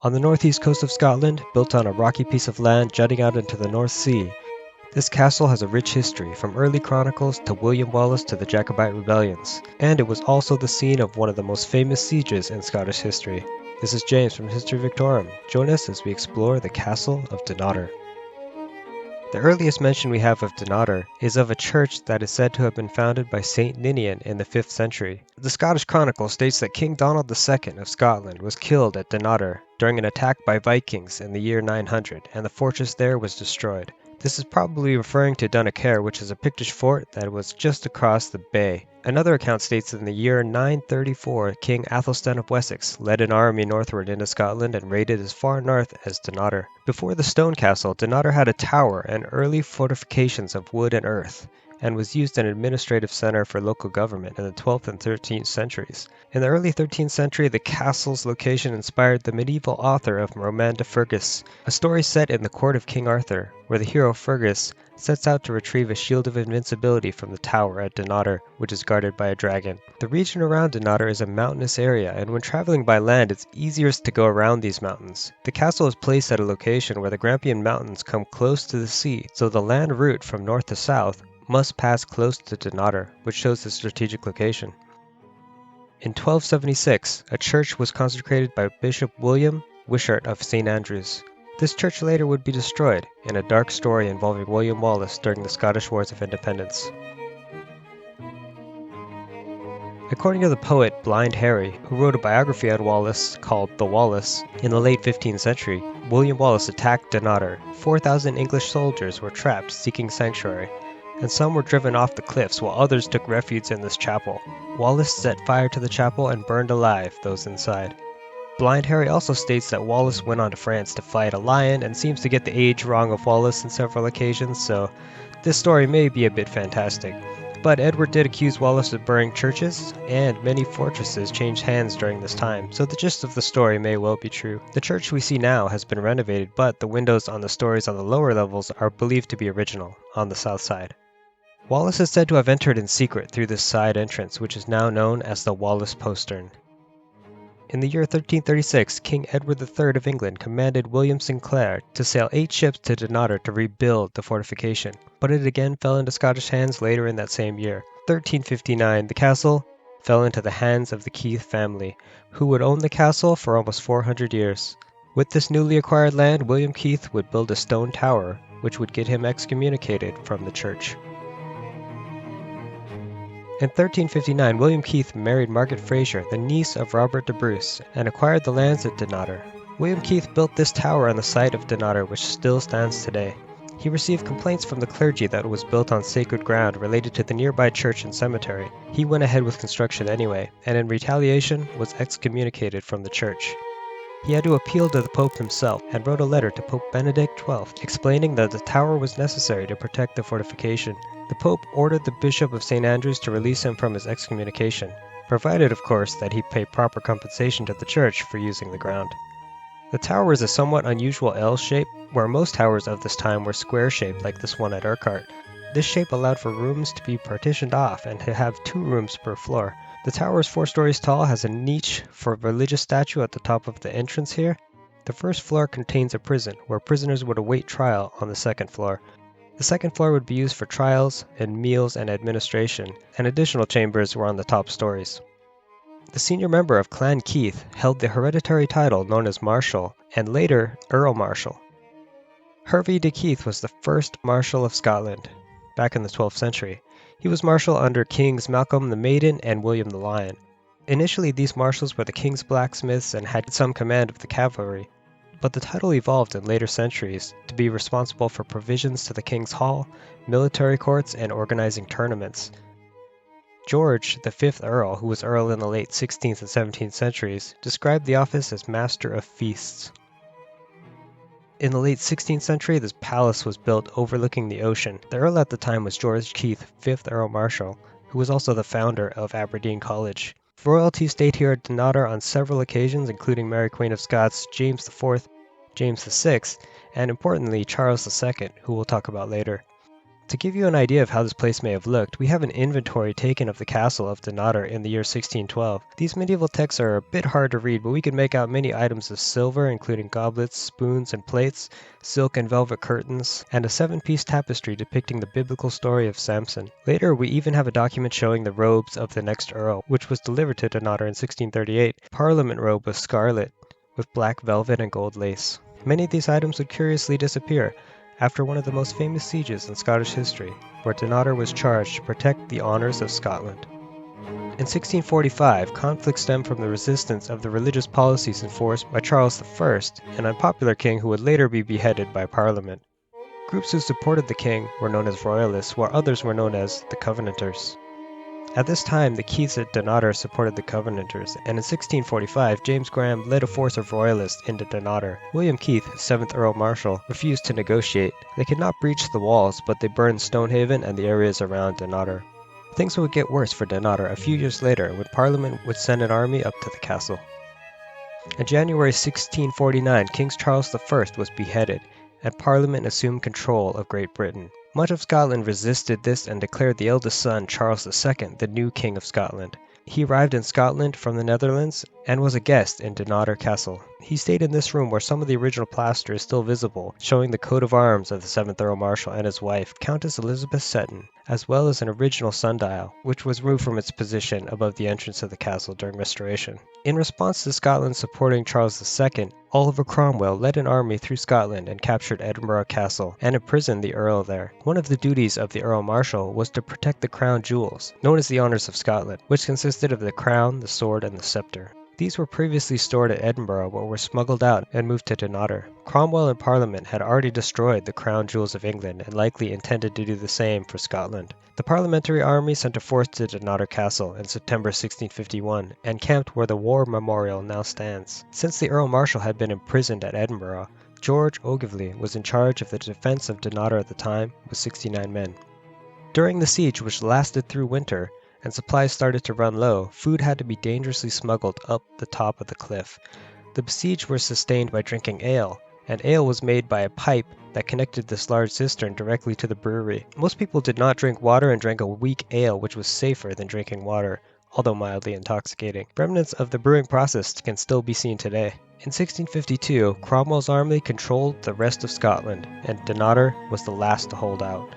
On the northeast coast of Scotland, built on a rocky piece of land jutting out into the North Sea, this castle has a rich history, from early chronicles to William Wallace to the Jacobite Rebellions, and it was also the scene of one of the most famous sieges in Scottish history. This is James from History Victorum. Join us as we explore the castle of Dunnottar. The earliest mention we have of Dunnottar is of a church that is said to have been founded by Saint Ninian in the 5th century. The Scottish Chronicle states that King Donald II of Scotland was killed at Dunnottar during an attack by Vikings in the year 900, and the fortress there was destroyed. This is probably referring to Dunnottar, which is a Pictish fort that was just across the bay. Another account states that in the year 934, King Athelstan of Wessex led an army northward into Scotland and raided as far north as Dunnottar. Before the stone castle, Dunnottar had a tower and early fortifications of wood and earth, and was used as an administrative center for local government in the 12th and 13th centuries. In the early 13th century, the castle's location inspired the medieval author of Roman de Fergus, a story set in the court of King Arthur, where the hero Fergus sets out to retrieve a shield of invincibility from the tower at Dunnottar, which is guarded by a dragon. The region around Dunnottar is a mountainous area, and when traveling by land, it's easiest to go around these mountains. The castle is placed at a location where the Grampian Mountains come close to the sea, so the land route from north to south must pass close to Dunnottar, which shows the strategic location. In 1276, a church was consecrated by Bishop William Wishart of St. Andrews. This church later would be destroyed in a dark story involving William Wallace during the Scottish Wars of Independence. According to the poet Blind Harry, who wrote a biography on Wallace called The Wallace, in the late 15th century, William Wallace attacked Dunnottar. 4,000 English soldiers were trapped seeking sanctuary, and some were driven off the cliffs while others took refuge in this chapel. Wallace set fire to the chapel and burned alive those inside. Blind Harry also states that Wallace went on to France to fight a lion and seems to get the age wrong of Wallace on several occasions, so this story may be a bit fantastic. But Edward did accuse Wallace of burning churches, and many fortresses changed hands during this time, so the gist of the story may well be true. The church we see now has been renovated, but the windows on the stories on the lower levels are believed to be original, on the south side. Wallace is said to have entered in secret through this side entrance, which is now known as the Wallace Postern. In the year 1336, King Edward III of England commanded William Sinclair to sail 8 ships to Dunnottar to rebuild the fortification, but it again fell into Scottish hands later in that same year. 1359, the castle fell into the hands of the Keith family, who would own the castle for almost 400 years. With this newly acquired land, William Keith would build a stone tower, which would get him excommunicated from the church. In 1359, William Keith married Margaret Fraser, the niece of Robert de Bruce, and acquired the lands at Dunnottar. William Keith built this tower on the site of Dunnottar, which still stands today. He received complaints from the clergy that it was built on sacred ground related to the nearby church and cemetery. He went ahead with construction anyway, and in retaliation was excommunicated from the church. He had to appeal to the Pope himself and wrote a letter to Pope Benedict XII explaining that the tower was necessary to protect the fortification. The Pope ordered the Bishop of St. Andrews to release him from his excommunication, provided of course that he pay proper compensation to the church for using the ground. The tower is a somewhat unusual L shape, where most towers of this time were square-shaped like this one at Urquhart. This shape allowed for rooms to be partitioned off and to have 2 rooms per floor. The tower is 4 stories tall, has a niche for a religious statue at the top of the entrance here. The first floor contains a prison, where prisoners would await trial on the second floor. The second floor would be used for trials and meals and administration, and additional chambers were on the top stories. The senior member of Clan Keith held the hereditary title known as Marshal, and later Earl Marischal. Hervey de Keith was the first Marshal of Scotland, back in the 12th century. He was Marshal under Kings Malcolm the Maiden and William the Lion. Initially, these marshals were the king's blacksmiths and had some command of the cavalry, but the title evolved in later centuries to be responsible for provisions to the king's hall, military courts, and organizing tournaments. George, the 5th Earl, who was Earl in the late 16th and 17th centuries, described the office as Master of Feasts. In the late 16th century, this palace was built overlooking the ocean. The Earl at the time was George Keith, 5th Earl Marischal, who was also the founder of Aberdeen College. Royalty stayed here at Dunnottar on several occasions, including Mary Queen of Scots, James IV, James VI, and importantly Charles II, who we'll talk about later. To give you an idea of how this place may have looked, we have an inventory taken of the castle of Dunnottar in the year 1612. These medieval texts are a bit hard to read, but we can make out many items of silver, including goblets, spoons, and plates, silk and velvet curtains, and a 7-piece tapestry depicting the biblical story of Samson. Later, we even have a document showing the robes of the next earl, which was delivered to Dunnottar in 1638. Parliament robe was scarlet, with black velvet and gold lace. Many of these items would curiously disappear after one of the most famous sieges in Scottish history, where Dunnottar was charged to protect the honours of Scotland. In 1645, conflict stemmed from the resistance of the religious policies enforced by Charles I, an unpopular king who would later be beheaded by Parliament. Groups who supported the king were known as Royalists, while others were known as the Covenanters. At this time, the Keiths at Dunnottar supported the Covenanters, and in 1645, James Graham led a force of Royalists into Dunnottar. William Keith, 7th Earl Marischal, refused to negotiate. They could not breach the walls, but they burned Stonehaven and the areas around Dunnottar. Things would get worse for Dunnottar a few years later when Parliament would send an army up to the castle. In January 1649, King Charles I was beheaded, and Parliament assumed control of Great Britain. Much of Scotland resisted this and declared the eldest son, Charles II, the new King of Scotland. He arrived in Scotland from the Netherlands and was a guest in Dunnottar Castle. He stayed in this room where some of the original plaster is still visible, showing the coat of arms of the 7th Earl Marischal and his wife, Countess Elizabeth Seton, as well as an original sundial, which was removed from its position above the entrance of the castle during restoration. In response to Scotland supporting Charles II, Oliver Cromwell led an army through Scotland and captured Edinburgh Castle and imprisoned the Earl there. One of the duties of the Earl Marischal was to protect the crown jewels, known as the Honours of Scotland, which consisted of the crown, the sword, and the sceptre. These were previously stored at Edinburgh but were smuggled out and moved to Dunnottar. Cromwell and Parliament had already destroyed the crown jewels of England and likely intended to do the same for Scotland. The Parliamentary army sent a force to Dunnottar Castle in September 1651 and camped where the war memorial now stands. Since the Earl Marischal had been imprisoned at Edinburgh, George Ogilvy was in charge of the defence of Dunnottar at the time with 69 men. During the siege, which lasted through winter, and supplies started to run low, food had to be dangerously smuggled up the top of the cliff. The besieged were sustained by drinking ale, and ale was made by a pipe that connected this large cistern directly to the brewery. Most people did not drink water and drank a weak ale, which was safer than drinking water, although mildly intoxicating. Remnants of the brewing process can still be seen today. In 1652, Cromwell's army controlled the rest of Scotland, and Dunnottar was the last to hold out.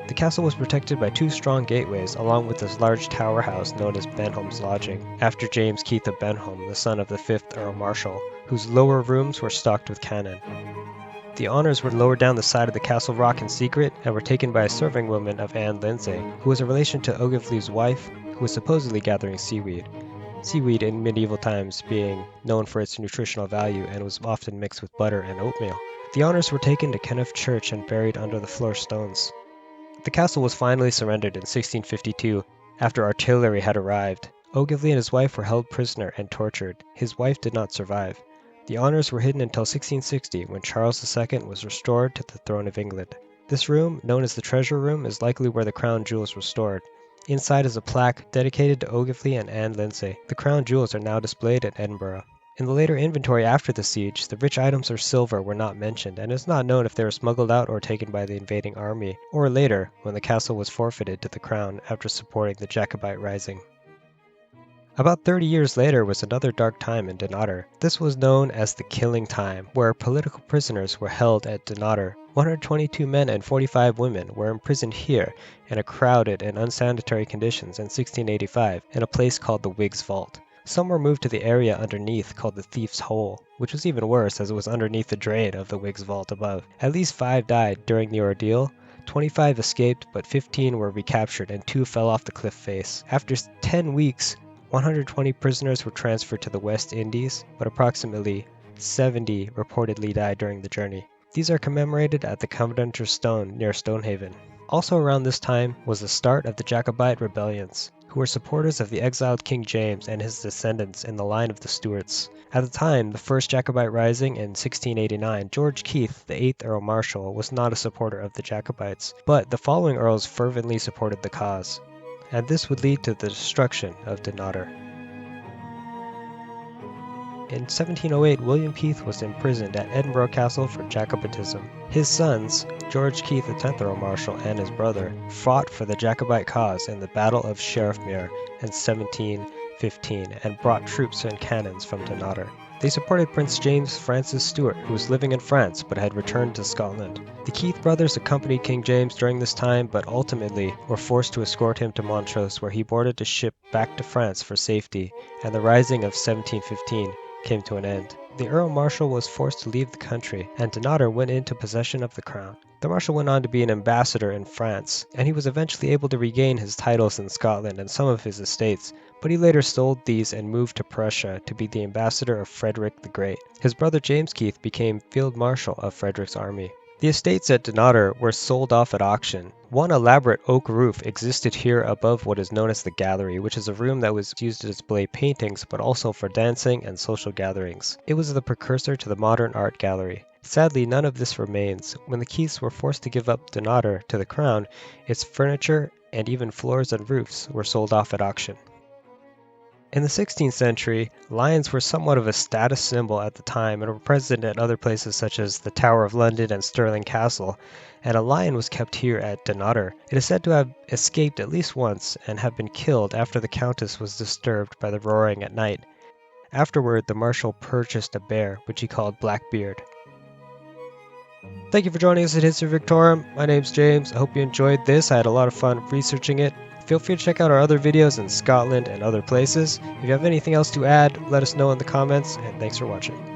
The castle was protected by 2 strong gateways, along with this large tower house known as Benham's Lodging, after James Keith of Benham, the son of the 5th Earl Marischal, whose lower rooms were stocked with cannon. The honours were lowered down the side of the castle rock in secret and were taken by a serving woman of Anne Lindsay, who was a relation to Ogilvy's wife, who was supposedly gathering seaweed. Seaweed in medieval times being known for its nutritional value and was often mixed with butter and oatmeal. The honours were taken to Kenneth Church and buried under the floor stones. The castle was finally surrendered in 1652 after artillery had arrived. Ogilvy and his wife were held prisoner and tortured. His wife did not survive. The honours were hidden until 1660 when Charles II was restored to the throne of England. This room, known as the Treasure Room, is likely where the crown jewels were stored. Inside is a plaque dedicated to Ogilvy and Anne Lindsay. The crown jewels are now displayed at Edinburgh. In the later inventory after the siege, the rich items of silver were not mentioned, and it is not known if they were smuggled out or taken by the invading army, or later, when the castle was forfeited to the crown after supporting the Jacobite Rising. About 30 years later was another dark time in Dunnottar. This was known as the Killing Time, where political prisoners were held at Dunnottar. 122 men and 45 women were imprisoned here in crowded and unsanitary conditions in 1685 in a place called the Whig's Vault. Some were moved to the area underneath called the Thief's Hole, which was even worse as it was underneath the drain of the Whig's Vault above. At least 5 died during the ordeal. 25 escaped, but 15 were recaptured and 2 fell off the cliff face. After 10 weeks, 120 prisoners were transferred to the West Indies, but approximately 70 reportedly died during the journey. These are commemorated at the Covenanter Stone near Stonehaven. Also around this time was the start of the Jacobite Rebellions, who were supporters of the exiled King James and his descendants in the line of the Stuarts. At the time, the first Jacobite Rising in 1689, George Keith, the 8th Earl Marischal, was not a supporter of the Jacobites, but the following earls fervently supported the cause, and this would lead to the destruction of Dunnottar. In 1708, William Keith was imprisoned at Edinburgh Castle for Jacobitism. His sons, George Keith, the 10th Earl Marischal, and his brother, fought for the Jacobite cause in the Battle of Sheriffmuir in 1715 and brought troops and cannons from Dunnottar. They supported Prince James Francis Stuart, who was living in France but had returned to Scotland. The Keith brothers accompanied King James during this time, but ultimately were forced to escort him to Montrose, where he boarded a ship back to France for safety, and the Rising of 1715 came to an end. The Earl Marischal was forced to leave the country, and Dunnottar went into possession of the crown. The Marischal went on to be an ambassador in France, and he was eventually able to regain his titles in Scotland and some of his estates, but he later sold these and moved to Prussia to be the ambassador of Frederick the Great. His brother James Keith became Field Marshal of Frederick's army. The estates at Dunnottar were sold off at auction. One elaborate oak roof existed here above what is known as the gallery, which is a room that was used to display paintings but also for dancing and social gatherings. It was the precursor to the modern art gallery. Sadly, none of this remains. When the Keiths were forced to give up Dunnottar to the crown, its furniture and even floors and roofs were sold off at auction. In the 16th century, lions were somewhat of a status symbol at the time and were present at other places such as the Tower of London and Stirling Castle, and a lion was kept here at Dunnottar. It is said to have escaped at least once and have been killed after the Countess was disturbed by the roaring at night. Afterward, the Marshal purchased a bear, which he called Blackbeard. Thank you for joining us at History Victorum. My name's James. I hope you enjoyed this. I had a lot of fun researching it. Feel free to check out our other videos in Scotland and other places. If you have anything else to add, let us know in the comments, and thanks for watching.